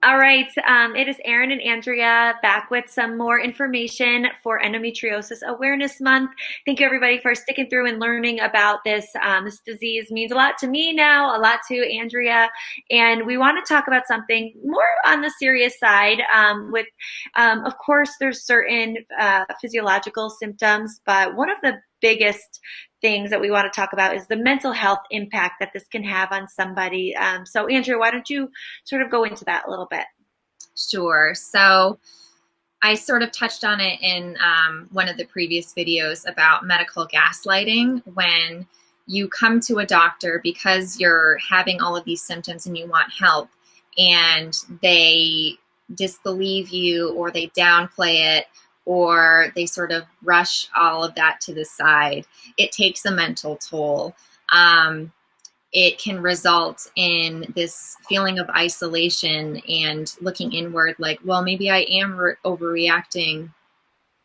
All right, it is Erin and Andrea back with some more information for Endometriosis Awareness Month. Thank you, everybody, for sticking through and learning about this. This disease means a lot to me now, a lot to Andrea, and we want to talk about something more on the serious side. Of course, there's certain physiological symptoms, but one of the biggest things that we want to talk about is the mental health impact that this can have on somebody. So, Andrea, why don't you sort of go into that a little bit? Sure. So I sort of touched on it in one of the previous videos about medical gaslighting. When you come to a doctor because you're having all of these symptoms and you want help, and they disbelieve you or they downplay it or they sort of brush all of that to the side, it takes a mental toll. It can result in this feeling of isolation and looking inward like, well, maybe I am overreacting.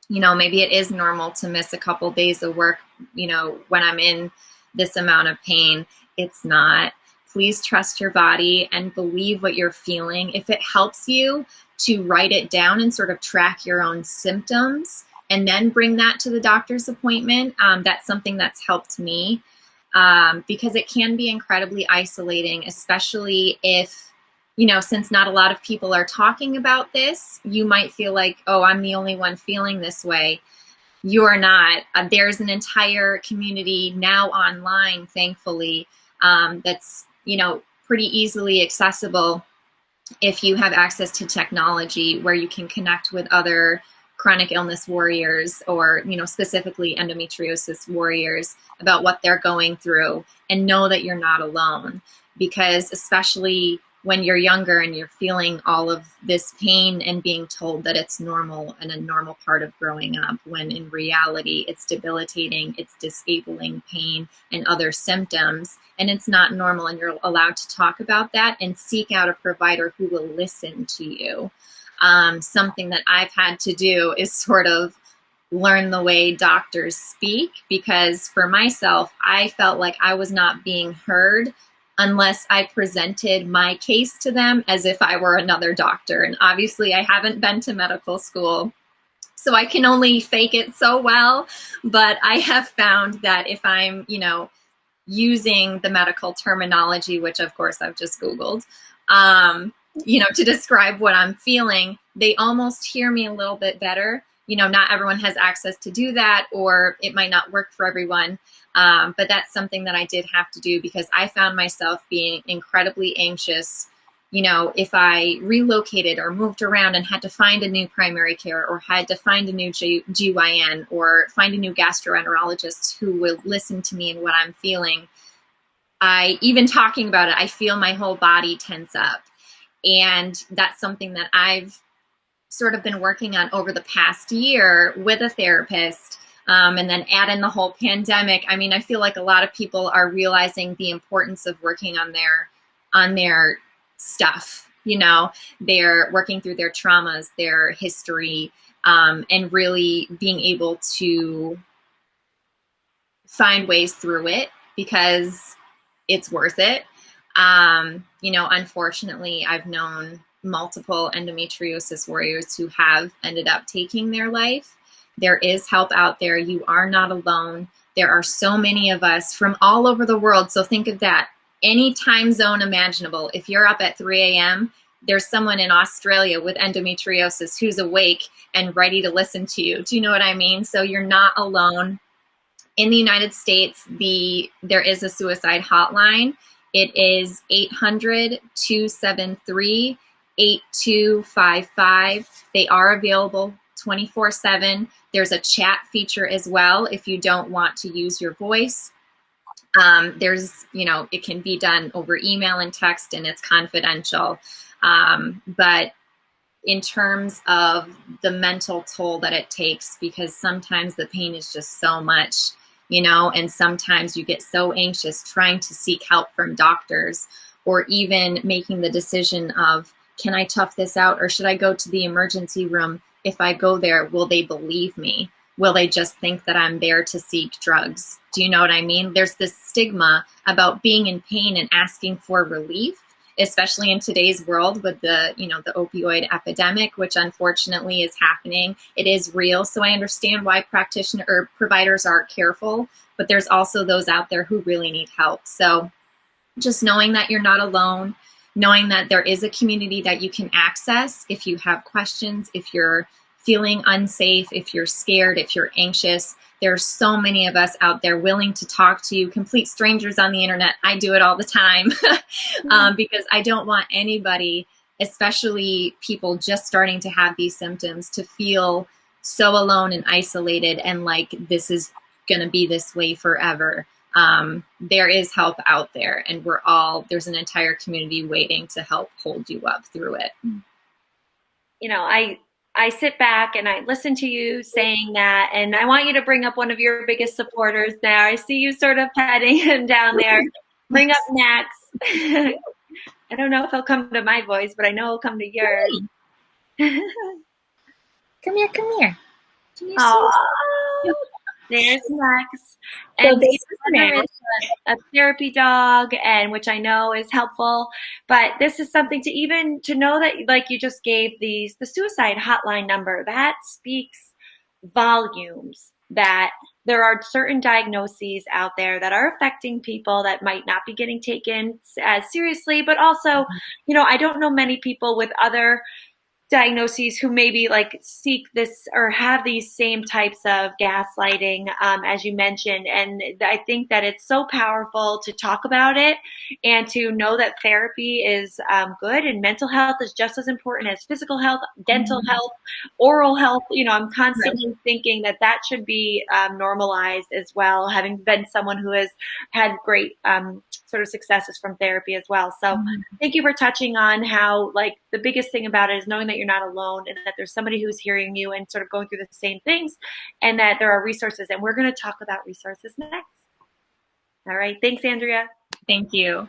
Maybe it is normal to miss a couple days of work, when I'm in this amount of pain. It's not. Please trust your body and believe what you're feeling. If it helps you to write it down and sort of track your own symptoms and then bring that to the doctor's appointment, that's something that's helped me. Because it can be incredibly isolating, especially if, since not a lot of people are talking about this, you might feel like, oh, I'm the only one feeling this way. You are not. There's an entire community now online, thankfully, that's, pretty easily accessible if you have access to technology, where you can connect with other chronic illness warriors, or specifically endometriosis warriors, about what they're going through, and know that you're not alone. Because especially when you're younger and you're feeling all of this pain and being told that it's normal and a normal part of growing up, when in reality it's debilitating, it's disabling pain and other symptoms, and it's not normal, and you're allowed to talk about that and seek out a provider who will listen to you. Something that I've had to do is sort of learn the way doctors speak, because for myself, I felt like I was not being heard unless I presented my case to them as if I were another doctor. And obviously I haven't been to medical school, so I can only fake it so well. But I have found that if I'm, using the medical terminology, which of course I've just Googled, to describe what I'm feeling, they almost hear me a little bit better. Not everyone has access to do that, or it might not work for everyone. But that's something that I did have to do, because I found myself being incredibly anxious. If I relocated or moved around and had to find a new primary care, or had to find a new GYN, or find a new gastroenterologist who will listen to me and what I'm feeling, even talking about it, I feel my whole body tense up. And that's something that I've sort of been working on over the past year with a therapist. And then add in the whole pandemic. I mean, I feel like a lot of people are realizing the importance of working on their stuff. They're working through their traumas, their history, and really being able to find ways through it, because it's worth it. Unfortunately, I've known multiple endometriosis warriors who have ended up taking their life. There is help out there. You are not alone. There are so many of us from all over the world. So think of that. Any time zone imaginable. If you're up at 3 a.m., there's someone in Australia with endometriosis who's awake and ready to listen to you. Do you know what I mean? So you're not alone. In the United States, there is a suicide hotline. It is 800-273-8255. They are available 24/7. There's a chat feature as well if you don't want to use your voice. It can be done over email and text, and it's confidential. But in terms of the mental toll that it takes, because sometimes the pain is just so much, and sometimes you get so anxious trying to seek help from doctors, or even making the decision of, can I tough this out, or should I go to the emergency room? If I go there, will they believe me? Will they just think that I'm there to seek drugs? Do you know what I mean? There's this stigma about being in pain and asking for relief. especially in today's world with the, the opioid epidemic, which unfortunately is happening. It is real. So I understand why practitioner or providers are careful, but there's also those out there who really need help. So just knowing that you're not alone, knowing that there is a community that you can access if you have questions, if you're feeling unsafe, if you're scared, if you're anxious. There's so many of us out there willing to talk to you, complete strangers on the internet. I do it all the time because I don't want anybody, especially people just starting to have these symptoms, to feel so alone and isolated and like this is going to be this way forever. There is help out there, and there's an entire community waiting to help hold you up through it. I sit back and I listen to you saying that, and I want you to bring up one of your biggest supporters there. I see you sort of petting him down there. Bring up Max. I don't know if he'll come to my voice, but I know he'll come to yours. Come here, come here. There's Max. And Heather is a therapy dog, and which I know is helpful. But this is something to know that, like you just gave the suicide hotline number, that speaks volumes that there are certain diagnoses out there that are affecting people that might not be getting taken as seriously. But also, I don't know many people with other diagnoses who maybe like seek this or have these same types of gaslighting, as you mentioned. And I think that it's so powerful to talk about it and to know that therapy is good, and mental health is just as important as physical health, dental health, oral health. I'm constantly thinking that should be normalized as well, having been someone who has had great sort of successes from therapy as well. So thank you for touching on how, like, the biggest thing about it is knowing that you're not alone and that there's somebody who's hearing you and sort of going through the same things, and that there are resources. And we're going to talk about resources next. All right. Thanks, Andrea. Thank you.